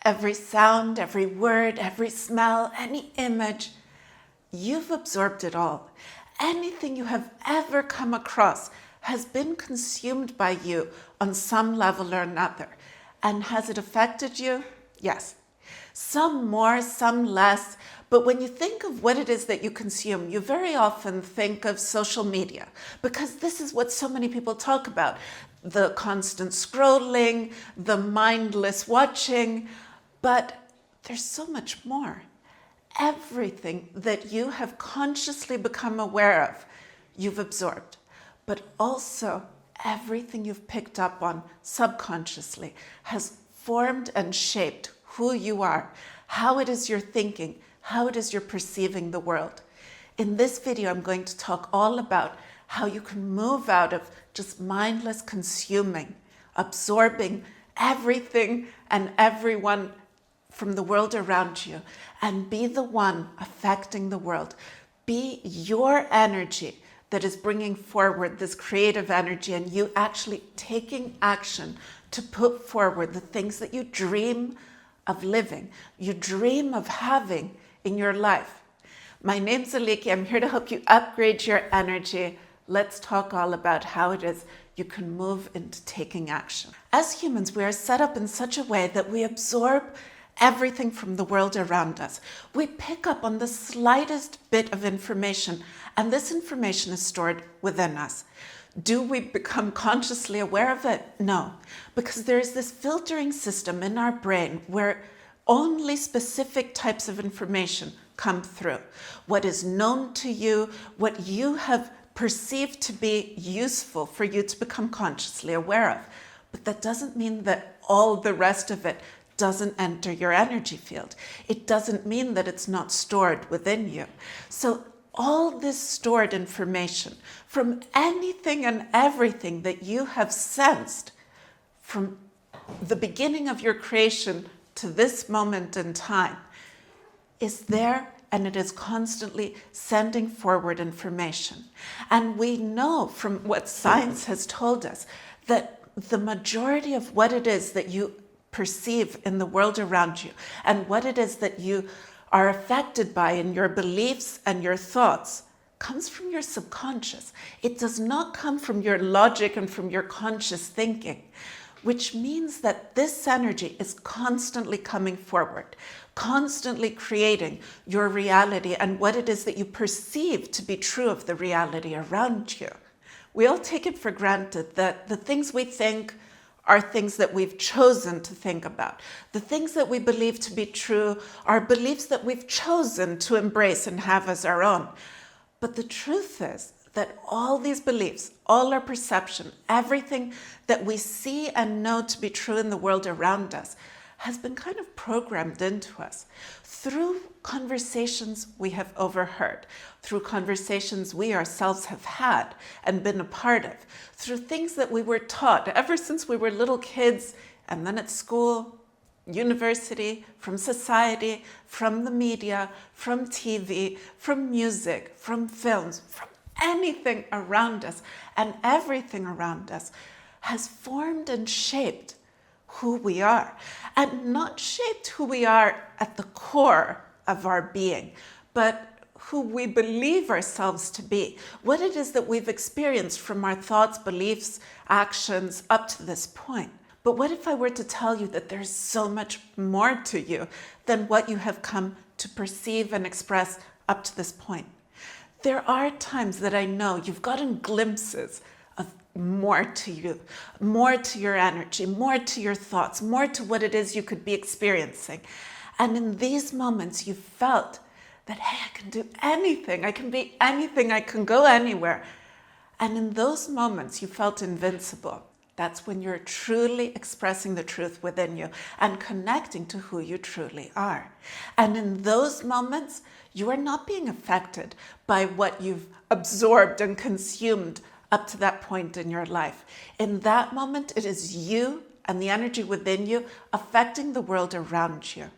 every sound, every word, every smell, any image. You've absorbed it all. Anything you have ever come across has been consumed by you on some level or another. And has it affected you? Yes. Some more, some less. But when you think of what it is that you consume, you very often think of social media, because this is what so many people talk about. The constant scrolling, the mindless watching. But there's so much more. Everything that you have consciously become aware of, you've absorbed. But also everything you've picked up on subconsciously has formed and shaped who you are, how it is you're thinking, how it is you're perceiving the world. In this video, I'm going to talk all about how you can move out of just mindless consuming, absorbing everything and everyone from the world around you, and be the one affecting the world. Be your energy that is bringing forward this creative energy, and you actually taking action to put forward the things that you dream of living, you dream of having in your life. My name's Aliki. I'm here to help you upgrade your energy. Let's talk all about how it is you can move into taking action. As humans, we are set up in such a way that we absorb everything from the world around us. We pick up on the slightest bit of information, and this information is stored within us. Do we become consciously aware of it? No, because there is this filtering system in our brain where only specific types of information come through. What is known to you, what you have perceived to be useful for you to become consciously aware of. But that doesn't mean that all the rest of it doesn't enter your energy field. It doesn't mean that it's not stored within you. So all this stored information from anything and everything that you have sensed from the beginning of your creation to this moment in time is there, and it is constantly sending forward information. And we know from what science has told us that the majority of what it is that you perceive in the world around you and what it is that you are affected by in your beliefs and your thoughts comes from your subconscious. It does not come from your logic and from your conscious thinking, which means that this energy is constantly coming forward, constantly creating your reality and what it is that you perceive to be true of the reality around you. We all take it for granted that the things we think are things that we've chosen to think about. The things that we believe to be true are beliefs that we've chosen to embrace and have as our own. But the truth is that all these beliefs, all our perception, everything that we see and know to be true in the world around us has been kind of programmed into us through conversations we have overheard, through conversations we ourselves have had and been a part of, through things that we were taught ever since we were little kids, and then at school, university, from society, from the media, from TV, from music, from films, from anything around us, and everything around us has formed and shaped who we are, and not shaped who we are at the core of our being, but who we believe ourselves to be, what it is that we've experienced from our thoughts, beliefs, actions up to this point. But what if I were to tell you that there's so much more to you than what you have come to perceive and express up to this point? There are times that I know you've gotten glimpses of more to you, more to your energy, more to your thoughts, more to what it is you could be experiencing. And in these moments, you felt that, hey, I can do anything. I can be anything. I can go anywhere. And in those moments, you felt invincible. That's when you're truly expressing the truth within you and connecting to who you truly are. And in those moments, you are not being affected by what you've absorbed and consumed up to that point in your life. In that moment, it is you and the energy within you affecting the world around you.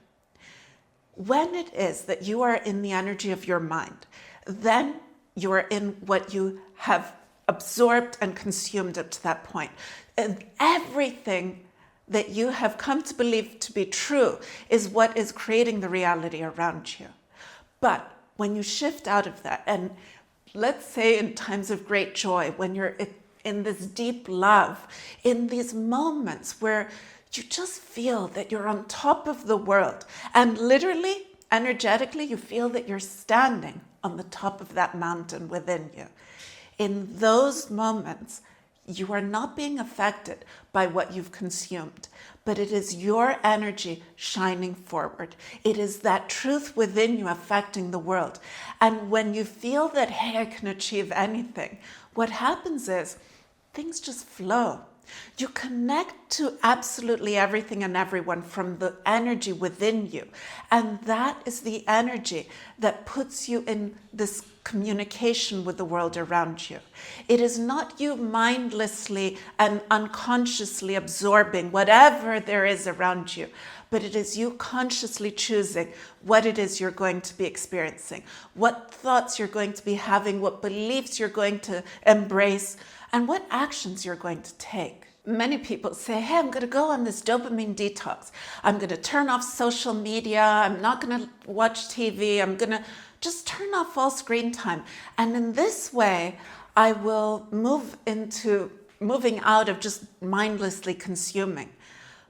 When it is that you are in the energy of your mind, then you are in what you have absorbed and consumed up to that point. And everything that you have come to believe to be true is what is creating the reality around you. But when you shift out of that, and let's say in times of great joy, when you're in this deep love, in these moments where you just feel that you're on top of the world, and literally, energetically, you feel that you're standing on the top of that mountain within you. In those moments, you are not being affected by what you've consumed, but it is your energy shining forward. It is that truth within you affecting the world. And when you feel that, hey, I can achieve anything, what happens is things just flow. You connect to absolutely everything and everyone from the energy within you. And that is the energy that puts you in this communication with the world around you. It is not you mindlessly and unconsciously absorbing whatever there is around you, but it is you consciously choosing what it is you're going to be experiencing, what thoughts you're going to be having, what beliefs you're going to embrace, and what actions you're going to take. Many people say, hey, I'm going to go on this dopamine detox. I'm going to turn off social media. I'm not going to watch TV. I'm going to just turn off all screen time. And in this way, I will moving out of just mindlessly consuming.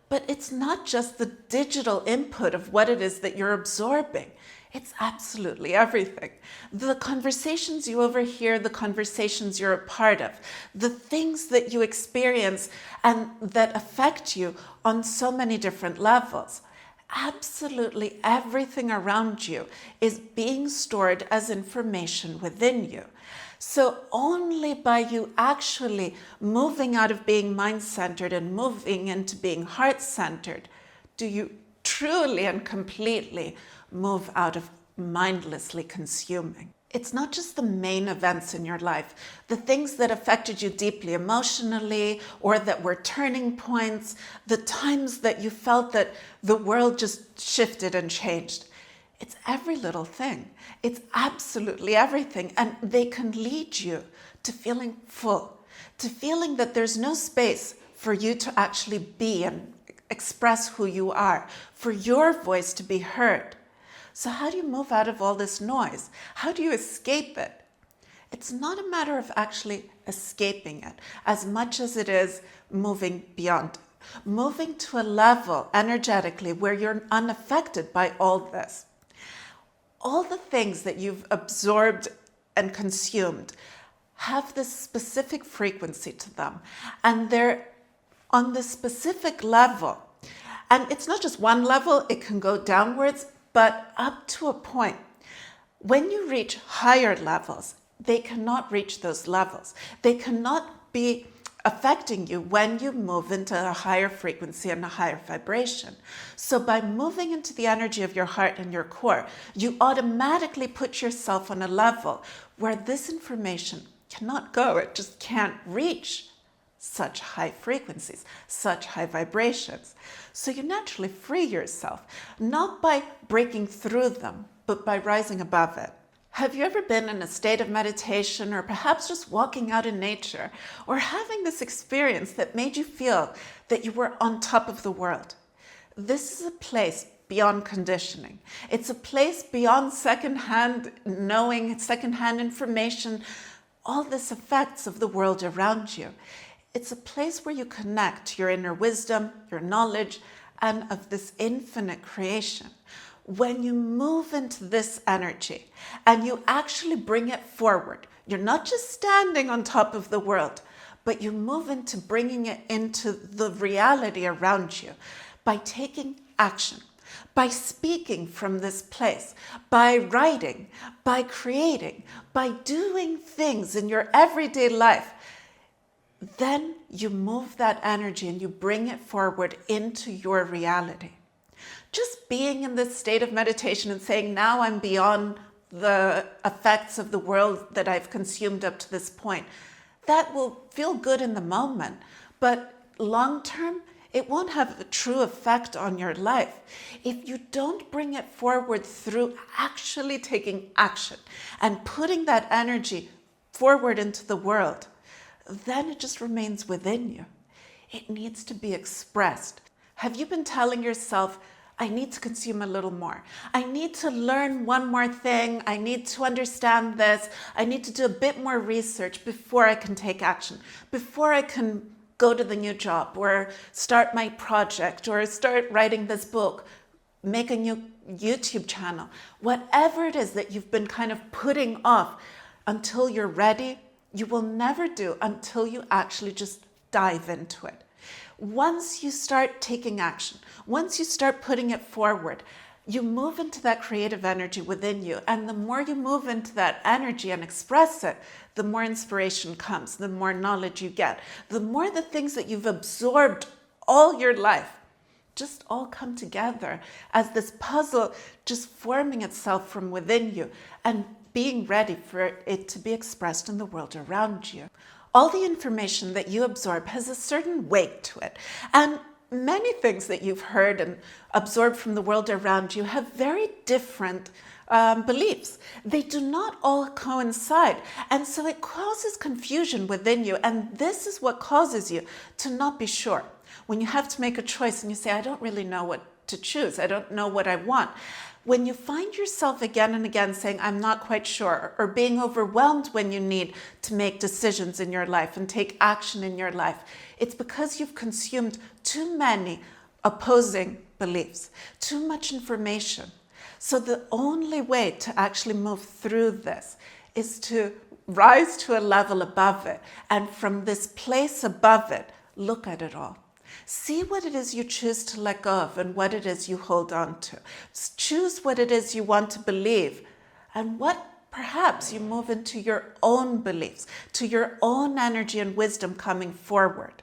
But it's not just the digital input of what it is that you're absorbing. It's absolutely everything. The conversations you overhear, the conversations you're a part of, the things that you experience and that affect you on so many different levels. Absolutely everything around you is being stored as information within you. So only by you actually moving out of being mind-centered and moving into being heart-centered do you truly and completely move out of mindlessly consuming. It's not just the main events in your life, the things that affected you deeply emotionally or that were turning points, the times that you felt that the world just shifted and changed. It's every little thing. It's absolutely everything. And they can lead you to feeling full, to feeling that there's no space for you to actually be and express who you are, for your voice to be heard. So how do you move out of all this noise? How do you escape it? It's not a matter of actually escaping it as much as it is moving beyond, moving to a level energetically where you're unaffected by all this. All the things that you've absorbed and consumed have this specific frequency to them, and they're on this specific level. And it's not just one level, it can go downwards, but up to a point. When you reach higher levels, they cannot reach those levels. They cannot be affecting you when you move into a higher frequency and a higher vibration. So by moving into the energy of your heart and your core, you automatically put yourself on a level where this information cannot go. It just can't reach such high frequencies, such high vibrations. So you naturally free yourself, not by breaking through them, but by rising above it. Have you ever been in a state of meditation or perhaps just walking out in nature or having this experience that made you feel that you were on top of the world? This is a place beyond conditioning. It's a place beyond secondhand knowing, secondhand information, all this effects of the world around you. It's a place where you connect to your inner wisdom, your knowledge, and of this infinite creation. When you move into this energy and you actually bring it forward, you're not just standing on top of the world, but you move into bringing it into the reality around you by taking action, by speaking from this place, by writing, by creating, by doing things in your everyday life. Then you move that energy and you bring it forward into your reality. Just being in this state of meditation and saying, now I'm beyond the effects of the world that I've consumed up to this point, that will feel good in the moment, but long term, it won't have a true effect on your life. If you don't bring it forward through actually taking action and putting that energy forward into the world, then it just remains within you. It needs to be expressed. Have you been telling yourself, I need to consume a little more. I need to learn one more thing. I need to understand this. I need to do a bit more research before I can take action, before I can go to the new job or start my project or start writing this book, make a new YouTube channel. Whatever it is that you've been kind of putting off until you're ready, you will never do until you actually just dive into it. Once you start taking action, once you start putting it forward, you move into that creative energy within you. And the more you move into that energy and express it, the more inspiration comes, the more knowledge you get, the more the things that you've absorbed all your life just all come together as this puzzle just forming itself from within you and being ready for it to be expressed in the world around you. All the information that you absorb has a certain weight to it. And many things that you've heard and absorbed from the world around you have very different beliefs. They do not all coincide. And so it causes confusion within you. And this is what causes you to not be sure. When you have to make a choice and you say, I don't really know what to choose. I don't know what I want. When you find yourself again and again saying, I'm not quite sure, or being overwhelmed when you need to make decisions in your life and take action in your life, it's because you've consumed too many opposing beliefs, too much information. So the only way to actually move through this is to rise to a level above it. And from this place above it, look at it all. See what it is you choose to let go of and what it is you hold on to. Choose what it is you want to believe and what perhaps you move into your own beliefs, to your own energy and wisdom coming forward.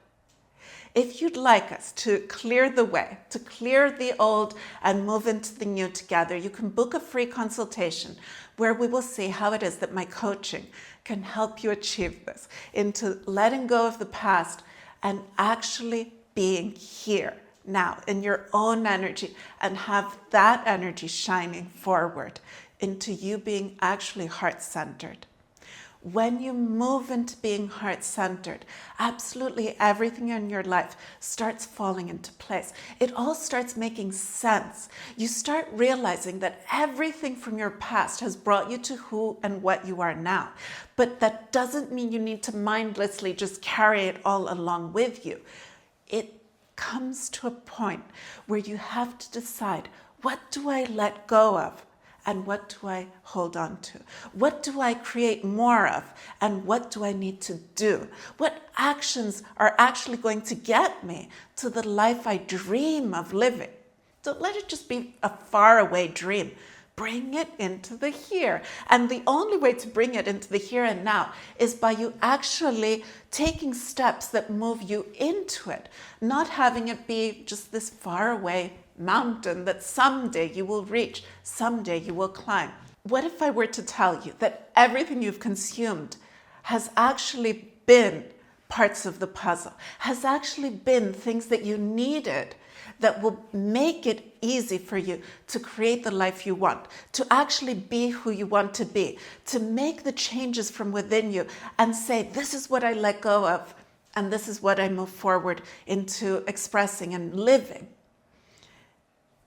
If you'd like us to clear the way, to clear the old and move into the new together, you can book a free consultation where we will see how it is that my coaching can help you achieve this, into letting go of the past and actually being here now in your own energy and have that energy shining forward into you being actually heart-centered. When you move into being heart-centered, absolutely everything in your life starts falling into place. It all starts making sense. You start realizing that everything from your past has brought you to who and what you are now. But that doesn't mean you need to mindlessly just carry it all along with you. It comes to a point where you have to decide, what do I let go of and what do I hold on to? What do I create more of and what do I need to do? What actions are actually going to get me to the life I dream of living? Don't let it just be a faraway dream. Bring it into the here. And the only way to bring it into the here and now is by you actually taking steps that move you into it, not having it be just this faraway mountain that someday you will reach, someday you will climb. What if I were to tell you that everything you've consumed has actually been parts of the puzzle, has actually been things that you needed that will make it easy for you to create the life you want, to actually be who you want to be, to make the changes from within you and say, this is what I let go of, and this is what I move forward into expressing and living.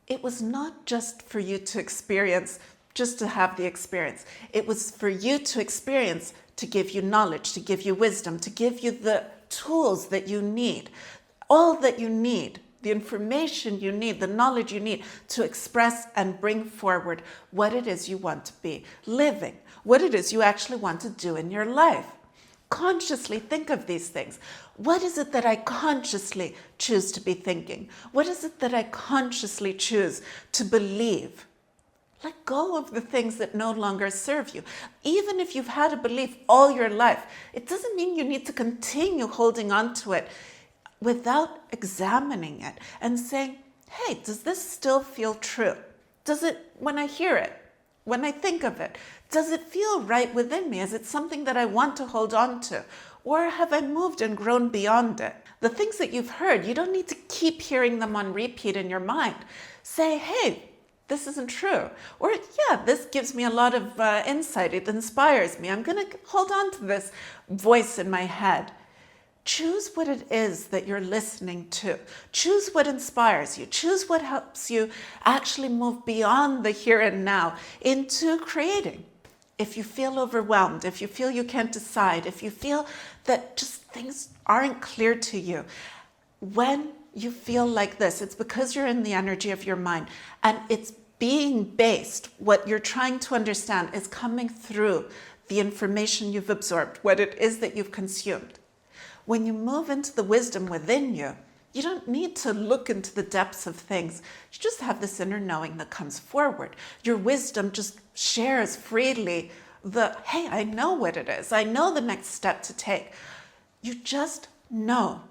It was not just for you to experience, just to have the experience. It was for you to experience, to give you knowledge, to give you wisdom, to give you the tools that you need, all that you need, the information you need, the knowledge you need to express and bring forward what it is you want to be living, what it is you actually want to do in your life. Consciously think of these things. What is it that I consciously choose to be thinking? What is it that I consciously choose to believe? Let go of the things that no longer serve you. Even if you've had a belief all your life, it doesn't mean you need to continue holding on to it without examining it and saying, hey, does this still feel true? Does it, when I hear it, when I think of it, does it feel right within me? Is it something that I want to hold on to? Or have I moved and grown beyond it? The things that you've heard, you don't need to keep hearing them on repeat in your mind. Say, hey, this isn't true. Or, yeah, this gives me a lot of insight. It inspires me. I'm going to hold on to this voice in my head. Choose what it is that you're listening to. Choose what inspires you. Choose what helps you actually move beyond the here and now into creating. If you feel overwhelmed, if you feel you can't decide, if you feel that just things aren't clear to you, when you feel like this, it's because you're in the energy of your mind, and it's being based, what you're trying to understand is coming through the information you've absorbed, what it is that you've consumed. When you move into the wisdom within you, you don't need to look into the depths of things. You just have this inner knowing that comes forward. Your wisdom just shares freely hey, I know what it is. I know the next step to take. You just know.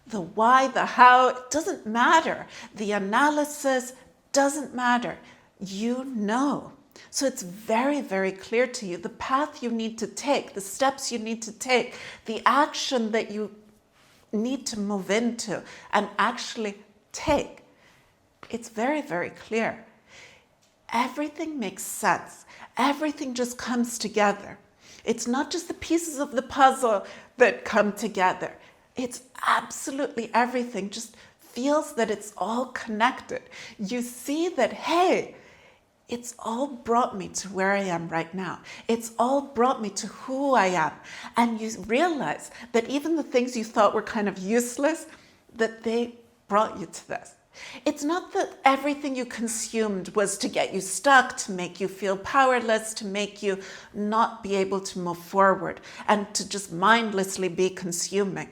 The why, the how, it doesn't matter. The analysis doesn't matter. You know. So it's very, very clear to you the path you need to take, the steps you need to take, the action that you need to move into and actually take. It's very, very clear. Everything makes sense. Everything just comes together. It's not just the pieces of the puzzle that come together. It's absolutely everything just feels that it's all connected. You see that, hey, it's all brought me to where I am right now. It's all brought me to who I am. And you realize that even the things you thought were kind of useless, that they brought you to this. It's not that everything you consumed was to get you stuck, to make you feel powerless, to make you not be able to move forward and to just mindlessly be consuming.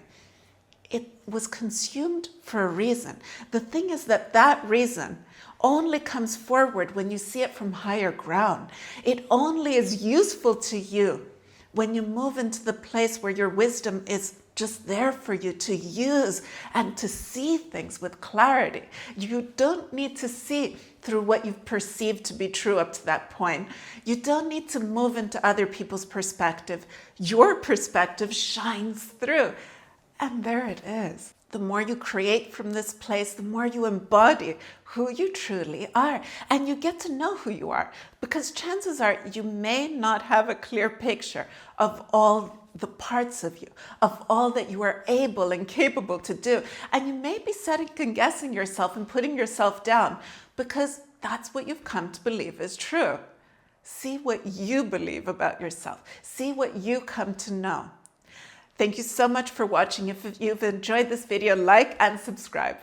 It was consumed for a reason. The thing is that reason only comes forward when you see it from higher ground. It only is useful to you when you move into the place where your wisdom is just there for you to use and to see things with clarity. You don't need to see through what you've perceived to be true up to that point. You don't need to move into other people's perspective. Your perspective shines through. And there it is. The more you create from this place, the more you embody who you truly are. And you get to know who you are, because chances are you may not have a clear picture of all the parts of you, of all that you are able and capable to do. And you may be second guessing yourself and putting yourself down because that's what you've come to believe is true. See what you believe about yourself. See what you come to know. Thank you so much for watching. If you've enjoyed this video, like and subscribe.